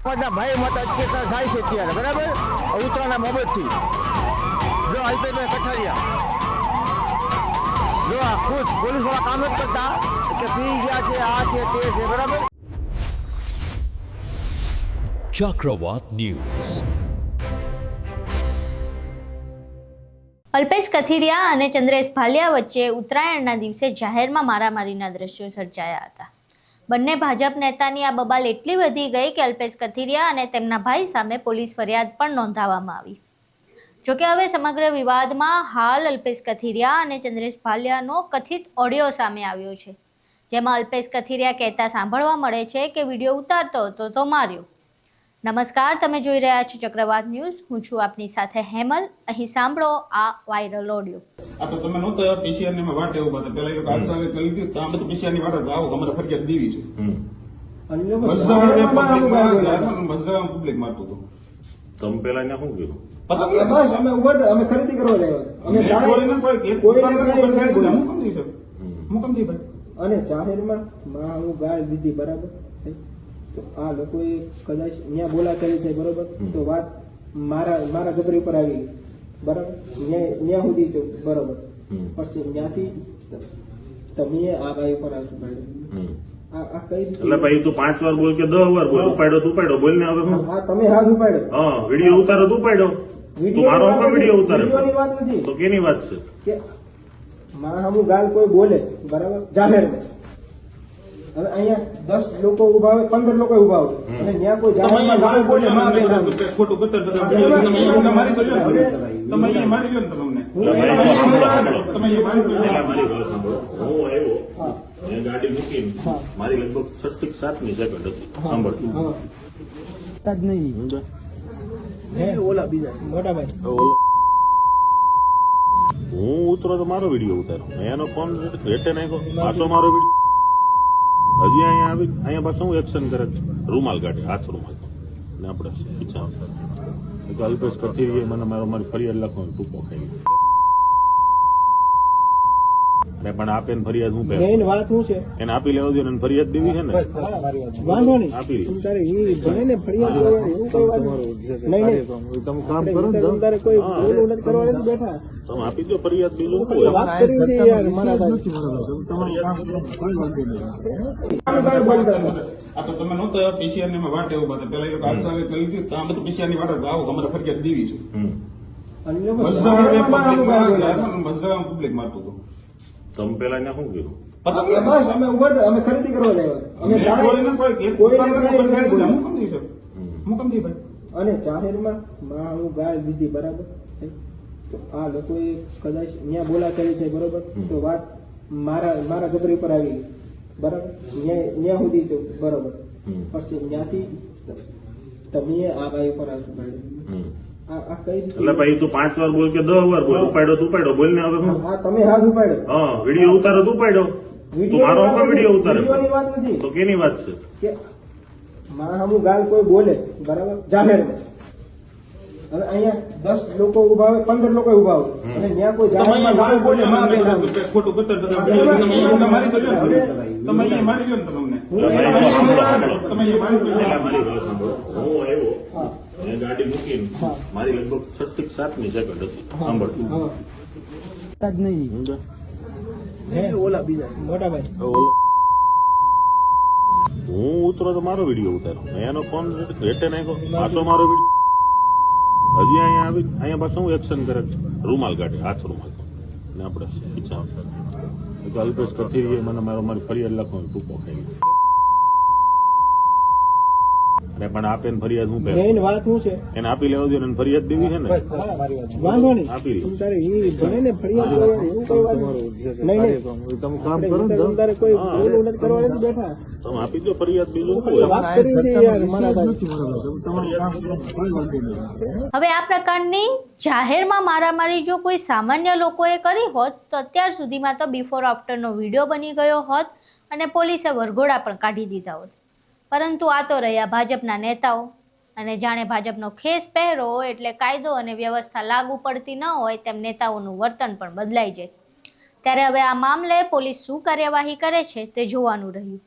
બધા ભાઈ મત અત્યાચાર થાય છે અત્યારે બરાબર ઉત્તરાના બાબતથી જો અલ્પેશભાઈ કઠારિયા જો આ ખુદ પોલીસ વાળા કામ જ કરતા કે પી ગયા છે આ છે તે છે બરાબર। ચક્રવાત ન્યૂઝ। અલ્પેશ કથિરિયા અને ચંદ્રેશ ભાલિયા વચ્ચે ઉત્તરાયણના દિવસે જાહેરમાં મારામારીના દ્રશ્યો સર્જાયા હતા। બંને ભાજપ નેતાની આ બબાલ એટલી વધી ગઈ કે અલ્પેશ કથિરિયા અને તેમના ભાઈ સામે પોલીસ ફરિયાદ પણ નોંધાવવામાં આવી। જોકે હવે સમગ્ર વિવાદમાં હાલ અલ્પેશ કથિરિયા અને ચંદ્રેશ ભાલિયાનો કથિત ઓડિયો સામે આવ્યો છે, જેમાં અલ્પેશ કથિરિયા કહેતા સાંભળવા મળે છે કે વિડીયો ઉતારતો હતો તો માર્યો। નમસ્કાર, તમે જોઈ રહ્યા છો ચક્રવાત ન્યૂઝ। હું છું આપની સાથે હેમલ। અહીં સાંભળો આ વાયરલ ઓડિયો। આ તો તમે નહોતો પીસીઆર ની વાટ એવું બધું પેલા એ આજ સાલે કરી દીધું તો આ બધું પીસીઆર ની વાટ આવો અમારે ફરિયાદ દેવી છે પબ્લિક મારતું હતું તમે પેલા એને શું કીધું? બસ અમે ઉભા હતા, અમે ખરીદી કરવા ગયા અને જાહેરમાં હું ગાળ દીધી બરાબર છે તો આ લોકોએ કદાચ ત્યાં બોલા કરી છે બરોબર તો વાત મારા ગબરી ઉપર આવી ગઈ બરાબર ત્યાં સુધી તો બરોબર પછી ત્યાંથી તમે આ ભાઈ ઉપર આવશું આ કઈ એટલે ભાઈ તું 5 વાર બોલ કે 10 વાર બોલ, ઉપાડ્યો બોલ ને હવે હું હા તમે હાથ ઉપાડ્યો હા વિડીયો ઉતારો તું ઉપાડ્યો તું મારો પણ વિડીયો ઉતારે વાત નથી તો કેની વાત છે કે મારા હું ગાલ કોઈ બોલે બરાબર જાહેરમાં હવે અહીંયા 10 લોકો ઉભા હોય 15 લોકો ઉભા હોય અને ત્યાં કોઈ જાહેરમાં ગાળ બોલે ખોટું કતર મારી તો તમે મારી લો ને તમને તમે હું આવ્યો મેં ગાડી મૂકીને મારી લગભગ 6 થી 7 સેકન્ડ હતી સાંભળ ઓલા બીજા મોટા ભાઈ હું ઉતરો તો મારો વિડીયો ઉતારો મેં એનો ફોન હેઠે નાખ્યો પાછો મારો વિડીયો હજી અહીંયા આવી અહીંયા પાછું હું એક્શન કરે રૂમાલ કાઢે હાથ રૂમાલ ને આપણે પીછા અલ્પેશ કથિરિયા મને મારી ફરિયાદ લખવાનું ટૂંકો ખાઈ મેં પણ આપે ને ફરિયાદ હું મેઇન વાત શું છે એને આપી લેવા દો ને ફરિયાદ દેવી છે ને વાંધો નહીં આપી લે તારે એ ભલે ને ફરિયાદ એવું કઈ વાત નહીં તમે કામ કરો ને તારે કોઈ બોલું નથી કરવા નથી બેઠા તમે આપી દો ફરિયાદ બીજું શું વાત કરી છે યાર મારા ભાઈ આ તો તમે નહોતો પીસીઆર ની વાટ એવું બધું પેલા એ આજ સાલે કરી દીધું તો આ બધું પીસીઆર ની વાટ આવો અમારે ફરિયાદ દેવી છે પબ્લિક મારતું હતું તમે પેલા એને શું કીધું? બસ અમે ઉભા હતા, અમે ખરીદી કરવા ગયા અને જાહેરમાં હું ગાળ દીધી બરાબર છે તો આ લોકોએ કદાચ ત્યાં બોલા કરી છે બરોબર તો વાત મારા ગબરી ઉપર આવી ગઈ બરાબર ત્યાં સુધી તો બરોબર પછી ત્યાંથી તમે આ ભાઈ ઉપર આવશું એટલે ભાઈ તું 5 વાર બોલ કે 10 વાર બોલ, ઉપાડ્યો બોલ ને હવે હું હા તમે હાથ ઉપાડ્યો હા વિડીયો ઉતારો તું ઉપાડ્યો તું મારો પણ વિડીયો ઉતારે વાત નથી તો કેની વાત છે કે મારા હું ગાલ કોઈ બોલે બરાબર જાહેરમાં હવે અહીંયા 10 લોકો ઉભા હોય 15 લોકો ઉભા હોય અને ત્યાં કોઈ જાહેરમાં ગાળ બોલે ખોટું કતર મારી તો તમે મારી લો ને તમને તમે મારી વાત સાંભળો હું આવ્યો મેં ગાડી મૂકીને મારી લગભગ 6 થી 7 સેકન્ડ હતી સાંભળ ઓલા બીજા મોટા ભાઈ હું ઉતરો તો મારો વિડીયો ઉતારો મેં એનો ફોન હેઠે નાખ્યો પાછો મારો વિડીયો હજી અહીંયા આવી અહીંયા પાછું હું એક્શન કરે રૂમાલ કાઢે હાથ રૂમાલ ને આપણે પીછા અલ્પેશ કથિરિયા મને મારી ફરિયાદ લખવાનું ટૂંકો ખાઈ અને પણ આપે ને ફરિયાદ હું મેઇન વાત શું છે એને આપી લેવા દો ને ફરિયાદ દેવી છે ને વાંધો નહીં આપી લે તારે એ ભલે ને ફરિયાદ એવું કઈ વાત નહીં તમે કામ કરો ને તારે કોઈ બોલું નથી કરવા નથી બેઠા તમે આપી દો ફરિયાદ બીજું શું વાત કરી છે યાર મારા ભાઈ હવે આ પ્રકારની જાહેરમાં મારામારી જો કોઈ સામાન્ય લોકોએ કરી હોત તો અત્યાર સુધીમાં તો બિફોર આફ્ટરનો વિડીયો બની ગયો હોત અને પોલીસે વરઘોડા પણ કાઢી દીધા હોત, પરંતુ આ તો રહ્યા ભાજપના નેતાઓ અને જાણે ભાજપનો ખેસ પહેરો એટલે કાયદો અને વ્યવસ્થા લાગુ પડતી ન હોય તેમ નેતાઓનું વર્તન પણ બદલાઈ જાય। ત્યારે હવે આ મામલે પોલીસ શું કાર્યવાહી કરે છે તે જોવાનું રહ્યું।